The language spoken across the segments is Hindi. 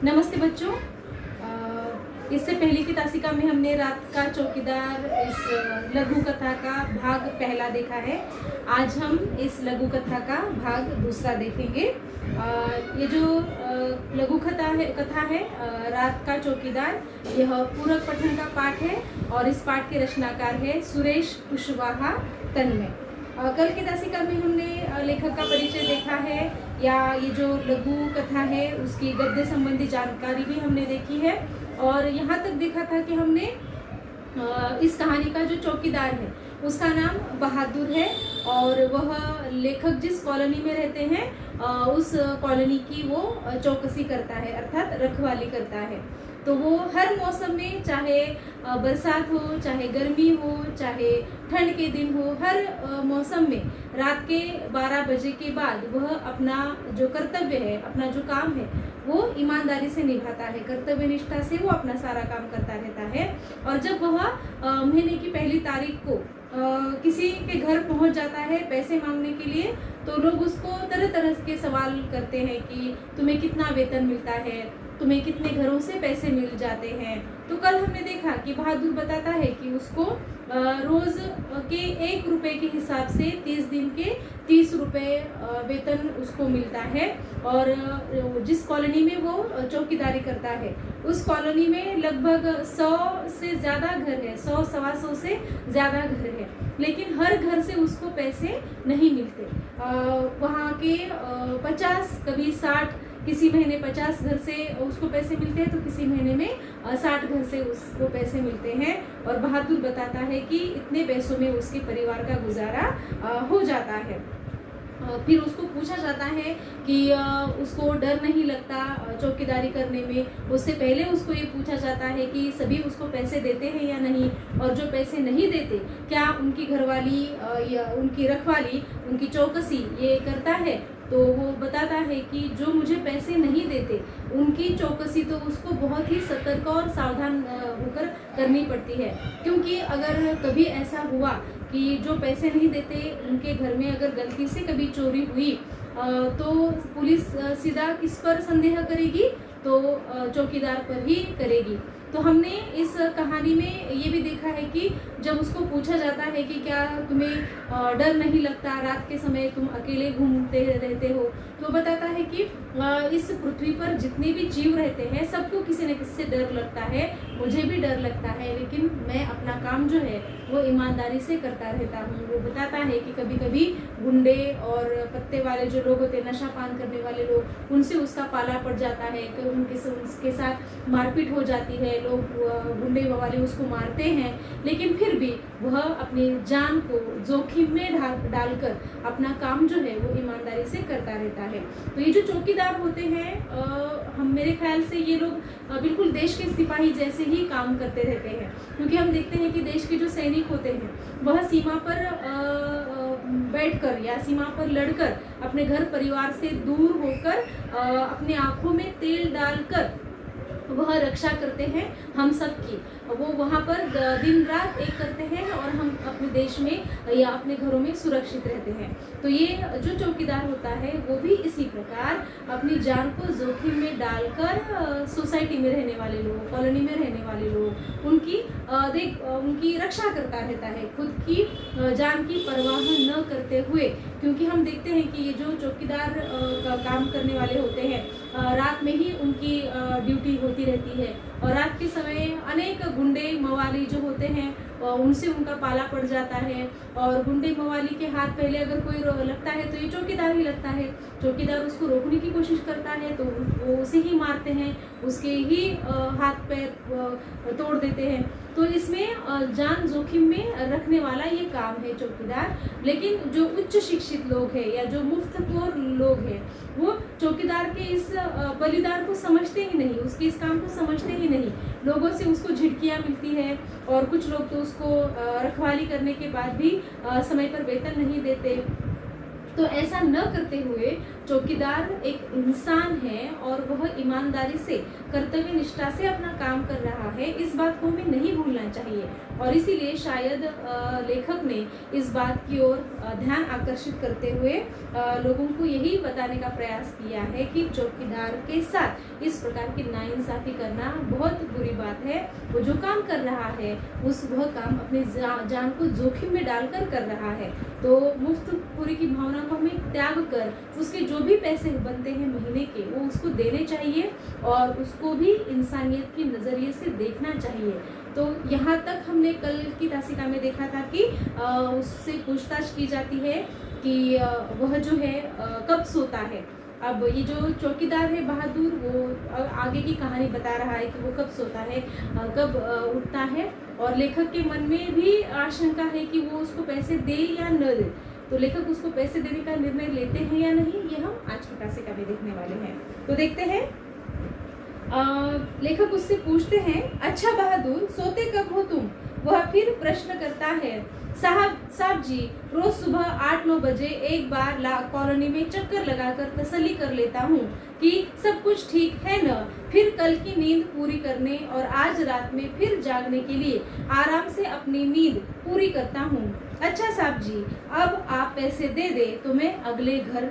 नमस्ते बच्चों। इससे पहले की तासिका में हमने रात का चौकीदार इस लघु कथा का भाग पहला देखा है। आज हम इस लघु कथा का भाग दूसरा देखेंगे। ये जो लघु कथा है रात का चौकीदार, यह पूरक पठन का पाठ है और इस पाठ के रचनाकार है सुरेश कुशवाहा तन्मय। कल की तासिका में हमने लेखक का परिचय देखा है, या ये जो लघु कथा है उसकी गद्य संबंधी जानकारी भी हमने देखी है। और यहाँ तक देखा था कि हमने इस कहानी का जो चौकीदार है उसका नाम बहादुर है, और वह लेखक जिस कॉलोनी में रहते हैं उस कॉलोनी की वो चौकसी करता है, अर्थात रखवाली करता है। तो वो हर मौसम में, चाहे बरसात हो, चाहे गर्मी हो, चाहे ठंड के दिन हो, हर मौसम में रात के 12 बजे के बाद वह अपना जो कर्तव्य है, अपना जो काम है वो ईमानदारी से निभाता है, कर्तव्य निष्ठा से वो अपना सारा काम करता रहता है। और जब वह महीने की पहली तारीख को किसी के घर पहुंच जाता है पैसे मांगने के लिए, तो लोग उसको तरह तरह के सवाल करते हैं कि तुम्हें कितना वेतन मिलता है, तुम्हें कितने घरों से पैसे मिल जाते हैं। तो कल हमने देखा कि बहादुर बताता है कि उसको रोज के 1 रुपए के हिसाब से 30 दिन के 30 रुपए वेतन उसको मिलता है। और जिस कॉलोनी में वो चौकीदारी करता है उस कॉलोनी में लगभग 100 से ज़्यादा घर है, 100 सवा 100 से ज़्यादा घर है, लेकिन हर घर से उसको पैसे नहीं मिलते। वहाँ के 50, कभी 60, किसी महीने 50 घर से उसको पैसे मिलते हैं, तो किसी महीने में 60 घर से उसको पैसे मिलते हैं। और बहादुर बताता है कि इतने पैसों में उसके परिवार का गुजारा हो जाता है। फिर उसको पूछा जाता है कि उसको डर नहीं लगता चौकीदारी करने में। उससे पहले उसको ये पूछा जाता है कि सभी उसको पैसे देते हैं या नहीं, और जो पैसे नहीं देते क्या उनकी घरवाली या उनकी रखवाली, उनकी चौकसी ये करता है। तो वो बताता है कि जो मुझे पैसे नहीं देते उनकी चौकसी तो उसको बहुत ही सतर्क और सावधान होकर करनी पड़ती है, क्योंकि अगर कभी ऐसा हुआ कि जो पैसे नहीं देते उनके घर में अगर गलती से कभी चोरी हुई तो पुलिस सीधा किस पर संदेह करेगी, तो चौकीदार पर ही करेगी। तो हमने इस कहानी में ये भी देखा है कि जब उसको पूछा जाता है कि क्या तुम्हें डर नहीं लगता, रात के समय तुम अकेले घूमते रहते हो, तो बताता है कि इस पृथ्वी पर जितने भी जीव रहते हैं सबको किसी न किसी से डर लगता है, मुझे भी डर लगता है, लेकिन मैं अपना काम जो है वो ईमानदारी से करता रहता हूँ। वो बताता है कि कभी कभी गुंडे और पत्ते वाले जो लोग होते हैं, नशा पान करने वाले लोग, उनसे उसका पाला पड़ जाता है, कि उनके साथ मारपीट हो जाती है, लोग गुंडे वाले उसको मारते हैं, लेकिन फिर भी वह अपनी जान को जोखिम में डालकर अपना काम जो है वो ईमानदारी से करता रहता है। तो ये जो चौकीदार होते हैं हम मेरे ख्याल से ये लोग बिल्कुल देश के सिपाही जैसे ही काम करते रहते हैं, क्योंकि हम देखते हैं कि देश के जो सैनिक होते हैं वह सीमा पर बैठकर या सीमा पर लड़कर अपने घर परिवार से दूर होकर अपने आंखों में तेल डालकर वह रक्षा करते हैं हम सब की। वो वहाँ पर दिन रात एक करते हैं और हम अपने देश में या अपने घरों में सुरक्षित रहते हैं। तो ये जो चौकीदार होता है वो भी इसी प्रकार अपनी जान को जोखिम में डालकर सोसाइटी में रहने वाले लोग, कॉलोनी में रहने वाले लोग, उनकी रक्षा करता रहता है, खुद की जान की परवाह न करते हुए। क्योंकि हम देखते हैं कि ये जो चौकीदार का काम करने वाले होते हैं रात में ही उनकी ड्यूटी होती रहती है, और रात के समय अनेक गुंडे मवाली जो होते हैं उनसे उनका पाला पड़ जाता है। और गुंडे मवाली के हाथ पहले अगर कोई लगता है तो ये चौकीदार ही लगता है, चौकीदार उसको रोकने की कोशिश करता है तो वो उसे ही मारते हैं, उसके ही हाथ पैर तोड़ देते हैं। तो इसमें जान जोखिम में रखने वाला ये काम है चौकीदार। लेकिन जो उच्च शिक्षित लोग हैं या जो मुफ्तखोर लोग हैं वो चौकीदार के इस बलिदान को समझते ही नहीं, उसके इस काम को समझते ही नहीं। लोगों से उसको झिड़कियाँ मिलती है, और कुछ लोग तो उसको रखवाली करने के बाद भी समय पर वेतन नहीं देते। तो ऐसा न करते हुए चौकीदार एक इंसान है और वह ईमानदारी से, कर्तव्य निष्ठा से अपना काम कर रहा है, इस बात को हमें नहीं भूलना चाहिए। और इसीलिए शायद लेखक ने इस बात की ओर ध्यान आकर्षित करते हुए लोगों को यही बताने का प्रयास किया है कि चौकीदार के साथ इस प्रकार की नाइंसाफी करना बहुत बुरी बात है। वो जो काम कर रहा है वह काम अपनी जान को जोखिम में डालकर कर रहा है। तो मुफ्त पूरी की भावना को हमें त्याग कर उसके जो भी पैसे बनते हैं महीने के, वो उसको देने चाहिए और उसको भी इंसानियत की नज़रिए से देखना चाहिए। तो यहाँ तक हमने कल की तासिका में देखा था कि उससे पूछताछ की जाती है कि वह जो है कब सोता है। अब ये जो चौकीदार है बहादुर, वो आगे की कहानी बता रहा है कि वो कब सोता है, कब उठता है, और लेखक के मन में भी आशंका है कि वो उसको पैसे दे या न दे। तो लेखक उसको पैसे देने का निर्णय लेते हैं या नहीं, ये हम आज की तासिका में देखने वाले हैं। तो देखते हैं। लेखक उससे पूछते हैं, अच्छा बहादुर, सोते कब हो तुम? वह फिर प्रश्न करता है, साहब जी, रोज सुबह 8-9 बजे एक बार कॉलोनी में चक्कर लगाकर तसल्ली कर लेता हूँ कि सब कुछ ठीक है न, फिर कल की नींद पूरी करने और आज रात में फिर जागने के लिए आराम से अपनी नींद पूरी करता हूँ। अच्छा साहब जी, अब आप पैसे दे दे तो मैं अगले घर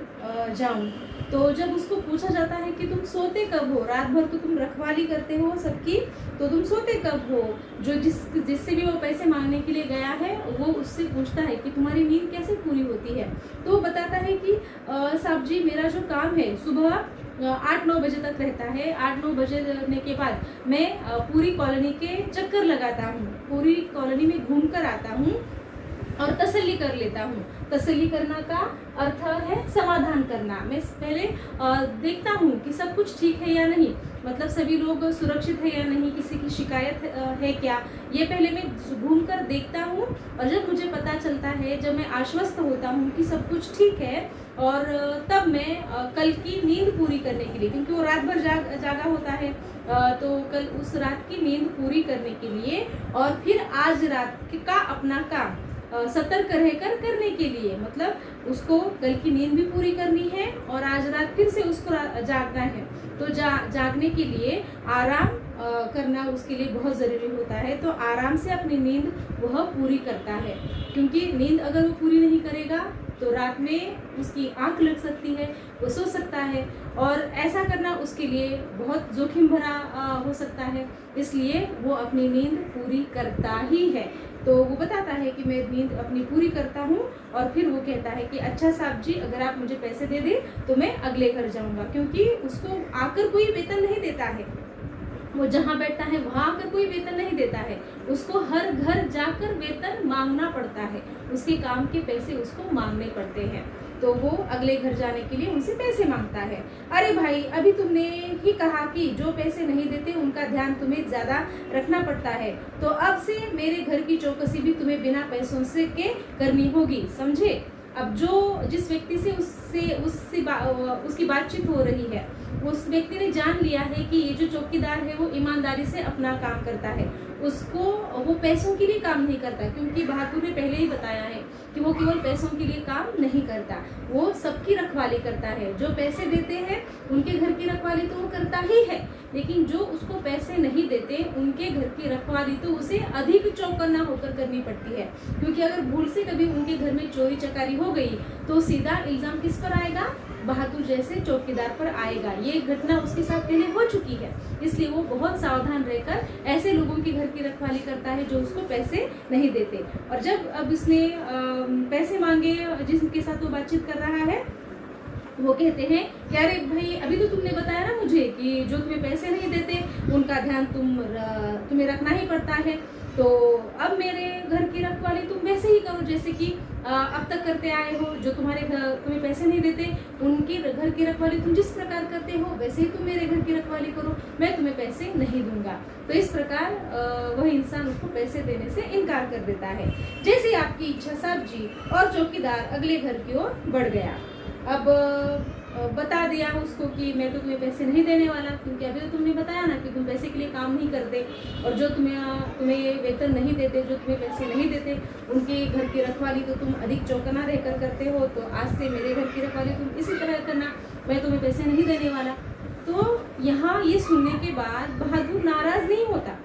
जाऊँ। तो जब उसको पूछा जाता है कि तुम सोते कब हो, रात भर तो तुम रखवाली करते हो सबकी, तो तुम सोते कब हो? जो जिससे भी वो पैसे मांगने के लिए गया है वो उससे पूछता है कि तुम्हारी नींद कैसे पूरी होती है। तो वो बताता है कि साहब जी, मेरा जो काम है सुबह 8-9 बजे तक रहता है। 8-9 बजे के बाद मैं पूरी कॉलोनी के चक्कर लगाता हूँ, पूरी कॉलोनी में घूम कर आता हूँ और तसल्ली कर लेता हूँ। तसल्ली करना का अर्थ है समाधान करना। मैं पहले देखता हूँ कि सब कुछ ठीक है या नहीं, मतलब सभी लोग सुरक्षित है या नहीं, किसी की शिकायत है क्या, ये पहले मैं घूम कर देखता हूँ। और जब मुझे पता चलता है, जब मैं आश्वस्त होता हूँ कि सब कुछ ठीक है, और तब मैं कल की नींद पूरी करने के लिए, क्योंकि वो रात भर जागा होता है, तो कल उस रात की नींद पूरी करने के लिए और फिर आज रात का अपना काम सतर्क रहकर करने के लिए, मतलब उसको कल की नींद भी पूरी करनी है और आज रात फिर से उसको जागना है। तो जागने के लिए आराम करना उसके लिए बहुत ज़रूरी होता है। तो आराम से अपनी नींद वह पूरी करता है, क्योंकि नींद अगर वो पूरी नहीं करेगा तो रात में उसकी आंख लग सकती है, वो सो सकता है, और ऐसा करना उसके लिए बहुत जोखिम भरा हो सकता है। इसलिए वो अपनी नींद पूरी करता ही है। तो वो बताता है कि मैं नींद अपनी पूरी करता हूँ, और फिर वो कहता है कि अच्छा साहब जी, अगर आप मुझे पैसे दे दें तो मैं अगले घर जाऊँगा, क्योंकि उसको आकर कोई वेतन नहीं देता है। वो जहाँ बैठता है वहाँ आकर कोई वेतन नहीं देता है, उसको हर घर जाकर वेतन मांगना पड़ता है, उसके काम के पैसे उसको मांगने पड़ते हैं। तो वो अगले घर जाने के लिए उनसे पैसे मांगता है। अरे भाई, अभी तुमने ही कहा कि जो पैसे नहीं देते उनका ध्यान तुम्हें ज़्यादा रखना पड़ता है, तो अब से मेरे घर की चौकसी भी तुम्हें बिना पैसों से के करनी होगी, समझे? अब जिस व्यक्ति से उसकी बातचीत हो रही है, उस व्यक्ति ने जान लिया है कि ये जो चौकीदार है वो ईमानदारी से अपना काम करता है, उसको वो पैसों के लिए काम नहीं करता, क्योंकि बहादुर ने पहले ही बताया है कि वो केवल पैसों के लिए काम नहीं करता, वो सबकी रखवाली करता है। जो पैसे देते हैं उनके घर की रखवाली तो वो करता ही है, लेकिन जो उसको पैसे नहीं देते उनके घर की रखवाली तो उसे अधिक चौकन्ना होकर करनी पड़ती है, क्योंकि अगर भूल से कभी उनके घर में चोरी चकारी हो गई तो सीधा इल्ज़ाम किस पर आएगा? बहादुर जैसे चौकीदार पर आएगा। ये घटना उसके साथ पहले हो चुकी है, इसलिए वो बहुत सावधान रहकर ऐसे लोगों के घर की रखवाली करता है जो उसको पैसे नहीं देते। और जब अब इसने पैसे मांगे जिसके साथ वो बातचीत कर रहा है, वो कहते हैं कि अरे भाई, अभी तो तुमने बताया ना मुझे कि जो तुम्हें पैसे नहीं देते उनका ध्यान तुम्हें रखना ही पड़ता है, तो अब मेरे घर की रखवाली तुम वैसे ही करो जैसे कि अब तक करते आए हो। जो तुम्हें पैसे नहीं देते उनकी घर की रखवाली तुम जिस प्रकार करते हो वैसे ही तुम मेरे घर की रखवाली करो, मैं तुम्हें पैसे नहीं दूंगा। तो इस प्रकार वह इंसान उसको पैसे देने से इनकार कर देता है। जैसे आपकी इच्छा साहब जी, और चौकीदार अगले घर की ओर बढ़ गया। अब बता दिया उसको कि मैं तो तुम्हें पैसे नहीं देने वाला, क्योंकि अभी तो तुमने बताया ना कि तुम पैसे के लिए काम नहीं करते, और जो तुम्हें वेतन नहीं देते, जो तुम्हें पैसे नहीं देते, उनके घर की रखवाली तो तुम अधिक चौकना रहकर करते हो, तो आज से मेरे घर की रखवाली तुम इसी तरह करना, मैं तुम्हें पैसे नहीं देने वाला। तो यहाँ ये सुनने के बाद बहादुर नाराज नहीं होता,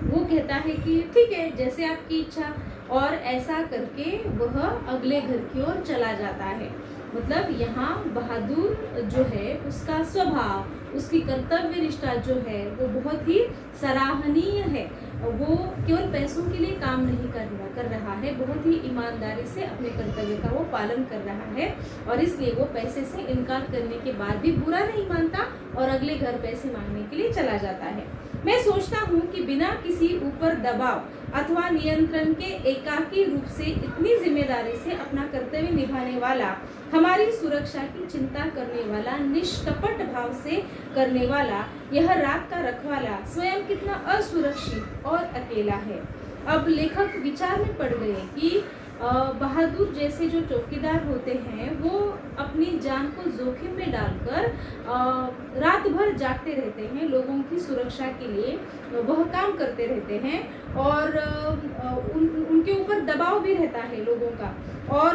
वो कहता है कि ठीक है, जैसे आपकी इच्छा, और ऐसा करके वह अगले घर की ओर चला जाता है। मतलब यहाँ बहादुर जो है उसका स्वभाव, उसकी कर्तव्य निष्ठा जो है वो बहुत ही सराहनीय है। वो केवल पैसों के लिए काम नहीं कर रहा है, बहुत ही ईमानदारी से अपने कर्तव्य का वो पालन कर रहा है, और इसलिए वो पैसे से इनकार करने के बाद भी बुरा नहीं मानता और अगले घर पैसे मांगने के लिए चला जाता है। मैं सोचता हूँ कि बिना किसी ऊपर दबाव अथवा नियंत्रण के एकाकी रूप से इतनी जिम्मेदारी से अपना कर्तव्य निभाने वाला, हमारी सुरक्षा की चिंता करने वाला, निष्कपट भाव से करने वाला यह रात का रखवाला स्वयं कितना असुरक्षित और अकेला है। अब लेखक विचार में पड़ गए कि बहादुर जैसे जो चौकीदार होते हैं वो अपनी जान को जोखिम में डालकर रात भर जागते रहते हैं, लोगों की सुरक्षा के लिए वह काम करते रहते हैं, और उनके ऊपर दबाव भी रहता है लोगों का, और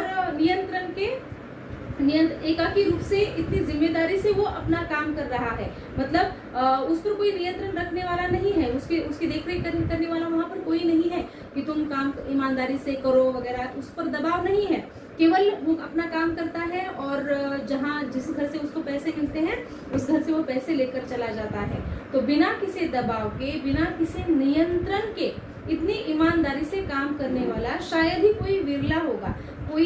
एकाकी रूप से इतनी जिम्मेदारी से वो अपना काम कर रहा है। मतलब उस पर कोई नियंत्रण रखने वाला नहीं है, उसकी देखरेख करने वाला वहाँ पर कोई नहीं है कि तुम काम ईमानदारी से करो वगैरह, उस पर दबाव नहीं है। केवल वो अपना काम करता है, और जिस घर से उसको पैसे मिलते हैं उस घर से वो पैसे लेकर चला जाता है। तो बिना किसी दबाव के, बिना किसी नियंत्रण के इतनी ईमानदारी से काम करने वाला शायद ही कोई विरला होगा, कोई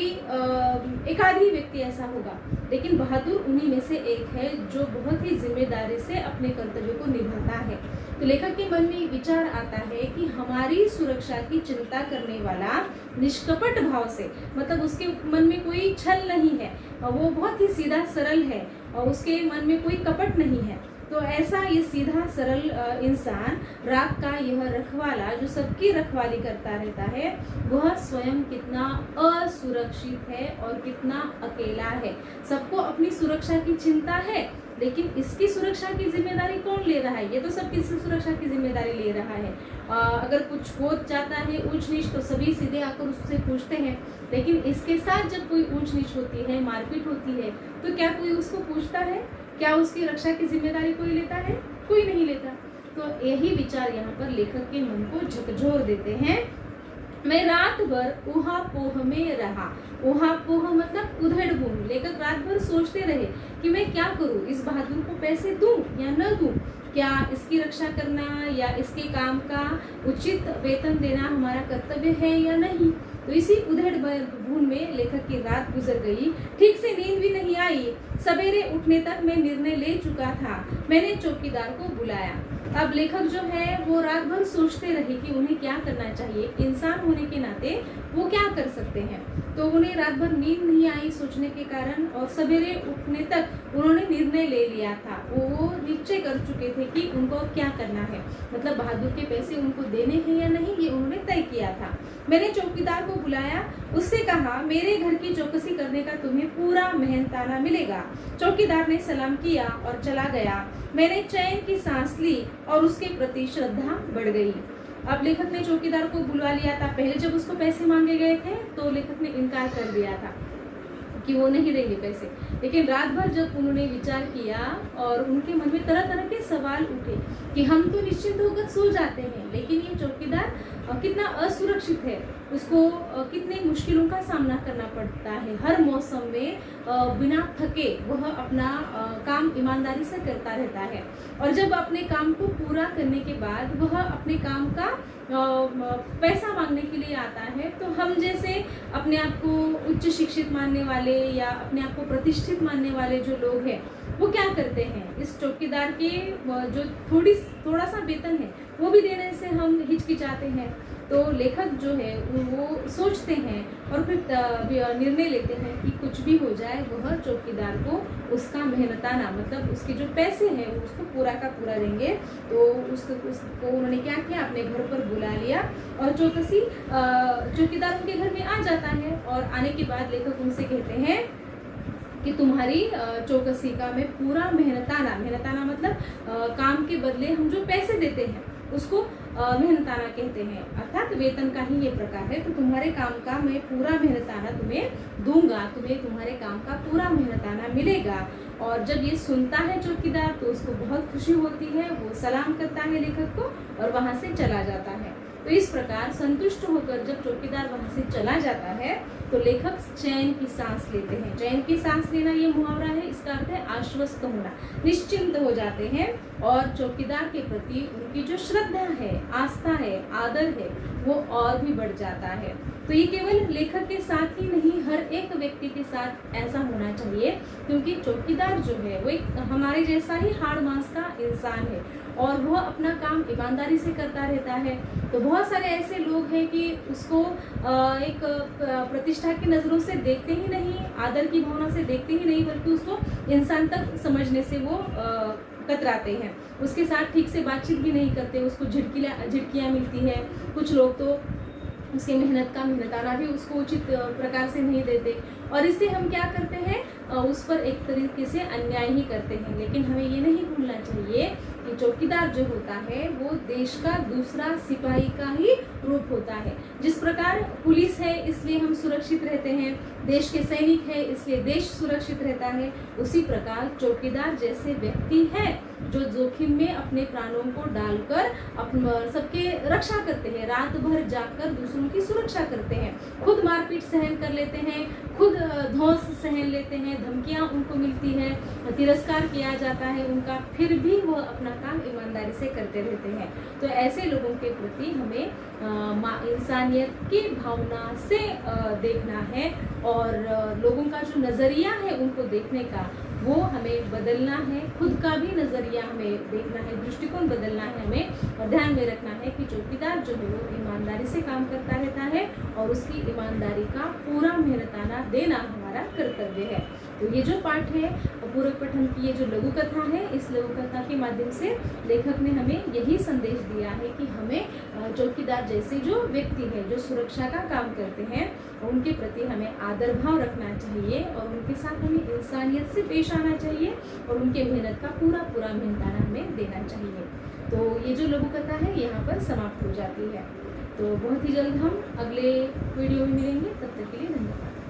एक आध ही व्यक्ति ऐसा होगा, लेकिन बहादुर उन्हीं में से एक है जो बहुत ही जिम्मेदारी से अपने कर्तव्य को निभाता है। तो लेखक के मन में विचार आता है कि हमारी सुरक्षा की चिंता करने वाला निष्कपट भाव से, मतलब उसके मन में कोई छल नहीं है, वो बहुत ही सीधा सरल है और उसके मन में कोई कपट नहीं है। तो ऐसा ये सीधा सरल इंसान, रात का यह रखवाला जो सबकी रखवाली करता रहता है, वह स्वयं कितना असुरक्षित है और कितना अकेला है। सबको अपनी सुरक्षा की चिंता है, लेकिन इसकी सुरक्षा की जिम्मेदारी कौन ले रहा है? ये तो सबकी सुरक्षा की जिम्मेदारी ले रहा है। अगर कुछ हो जाता है ऊंच नीच तो सभी सीधे आकर उससे पूछते हैं, लेकिन इसके साथ जब कोई ऊंच नीच होती है, मारपीट होती है, तो क्या कोई उसको पूछता है? क्या उसकी रक्षा की जिम्मेदारी कोई लेता है? कोई नहीं लेता। तो यही विचार यहाँ पर लेखक के मन को झकझोर देते हैं। मैं रात भर ऊहापोह में रहा। ऊहापोह मतलब उधेड़-बुन। लेखक रात भर सोचते रहे कि मैं क्या करूं, इस बहादुर को पैसे दूं या न दूं, क्या इसकी रक्षा करना या इसके काम का उचित वेतन देना हमारा कर्तव्य है या नहीं। तो इसी उधेड़-बुन में लेखक की रात गुजर गई। ठीक से नींद भी नहीं आई। सवेरे उठने तक मैं निर्णय ले चुका था। मैंने चौकीदार को बुलाया। अब लेखक जो है वो रात भर सोचते रहे कि उन्हें क्या करना चाहिए। इंसान होने के नाते वो क्या कर सकते हैं। तो उन्हें रात भर नींद नहीं आई सोचने के कारण, और सवेरे उठने तक उन्होंने निर्णय ले लिया था। वो निश्चय कर चुके थे कि उनको क्या करना है, मतलब बहादुर के पैसे उनको देने हैं या नहीं, ये उन्होंने तय किया था। मैंने चौकीदार को बुलाया, उससे कहा मेरे घर की चौकसी करने का तुम्हें पूरा मेहनताना मिलेगा। चौकीदार ने सलाम किया और चला गया। मैंने चैन की सांस ली और उसके प्रति श्रद्धा बढ़ गई। अब लेखक ने चौकीदार को बुलवा लिया था। पहले जब उसको पैसे मांगे गए थे तो लेखक ने इनकार कर दिया था कि वो नहीं देंगे पैसे, लेकिन रात भर जब उन्होंने विचार किया और उनके मन में तरह तरह के सवाल उठे कि हम तो निश्चिंत होकर सो जाते हैं, लेकिन ये चौकीदार कितना असुरक्षित है, उसको कितनी मुश्किलों का सामना करना पड़ता है। हर मौसम में बिना थके वह अपना काम ईमानदारी से करता रहता है, और जब अपने काम को पूरा करने के बाद वह अपने काम का पैसा मांगने के लिए आता है, तो हम जैसे अपने आप को उच्च शिक्षित मानने वाले या अपने आप को प्रतिष्ठित मानने वाले जो लोग हैं वो क्या करते हैं, इस चौकीदार के जो थोड़ा सा वेतन है वो भी देने से हम हिचकिचाते हैं। तो लेखक जो है वो सोचते हैं और फिर निर्णय लेते हैं कि कुछ भी हो जाए वह चौकीदार को उसका मेहनताना, मतलब उसके जो पैसे हैं उसको पूरा का पूरा देंगे। तो उसको उन्होंने क्या किया, अपने घर पर बुला लिया और चौकीदार उनके घर में आ जाता है, और आने के बाद लेखक उनसे कहते हैं कि तुम्हारी चौकसी का मैं पूरा मेहनताना मतलब काम के बदले हम जो पैसे देते हैं उसको मेहनताना कहते हैं, अर्थात वेतन का ही ये प्रकार है। तो तुम्हारे काम का मैं पूरा मेहनताना तुम्हें दूंगा, तुम्हें तुम्हारे काम का पूरा मेहनताना मिलेगा। और जब ये सुनता है चौकीदार तो उसको बहुत खुशी होती है, वो सलाम करता है लेखक को और वहाँ से चला जाता है। तो इस प्रकार संतुष्ट होकर जब चौकीदार वहाँ से चला जाता है तो लेखक चैन की सांस लेते हैं। चैन की सांस लेना ये मुहावरा है, इसका अर्थ है आश्वस्त होना, निश्चिंत हो जाते हैं और चौकीदार के प्रति उनकी जो श्रद्धा है, आस्था है, आदर है, वो और भी बढ़ जाता है। तो ये केवल लेखक के साथ ही नहीं, हर एक व्यक्ति के साथ ऐसा होना चाहिए, क्योंकि चौकीदार जो है वो एक हमारे जैसा ही हाड़ मांस का इंसान है और वह अपना काम ईमानदारी से करता रहता है। तो बहुत सारे ऐसे लोग हैं कि उसको एक प्रतिष्ठा की नज़रों से देखते ही नहीं, आदर की भावना से देखते ही नहीं, बल्कि उसको इंसान तक समझने से वो कतराते हैं, उसके साथ ठीक से बातचीत भी नहीं करते, उसको झिड़कियाँ मिलती है। कुछ लोग तो उसके मेहनताना भी उसको उचित प्रकार से नहीं देते और इससे हम क्या करते हैं, उस पर एक तरीके से अन्याय ही करते हैं। लेकिन हमें ये नहीं भूलना चाहिए कि चौकीदार जो होता है वो देश का दूसरा सिपाही का ही रूप होता है। जिस प्रकार पुलिस है इसलिए हम सुरक्षित रहते हैं, देश के सैनिक है इसलिए देश सुरक्षित रहता है, उसी प्रकार चौकीदार जैसे व्यक्ति है जो जोखिम में अपने प्राणों को डालकर सबके रक्षा करते हैं, रात भर जागकर दूसरों की सुरक्षा करते हैं, खुद मारपीट सहन कर लेते हैं, खुद ध्वंस सहन लेते हैं, धमकियां उनको मिलती है, तिरस्कार किया जाता है उनका, फिर भी वो अपना काम ईमानदारी से करते रहते हैं। तो ऐसे लोगों के प्रति हमें इंसानियत की भावना से देखना है और लोगों का जो नज़रिया है उनको देखने का वो हमें बदलना है, खुद का भी नज़रिया हमें देखना है, दृष्टिकोण बदलना है हमें और ध्यान में रखना है कि चौकीदार जो है वो ईमानदारी से काम करता रहता है और उसकी ईमानदारी का पूरा मेहनताना देना हमारा कर्तव्य है। तो ये जो पाठ है पूरक पठन की ये जो लघु कथा है, इस लघु कथा के माध्यम से लेखक ने हमें यही संदेश दिया है कि हमें चौकीदार जैसे जो व्यक्ति है जो सुरक्षा का काम करते हैं उनके प्रति हमें आदर भाव रखना चाहिए और उनके साथ हमें इंसानियत से पेश आना चाहिए और उनके मेहनत का पूरा मेहनताना हमें देना चाहिए। तो ये जो लघु कथा है यहाँ पर समाप्त हो जाती है। तो बहुत ही जल्द हम अगले वीडियो में मिलेंगे, तब तक के लिए धन्यवाद।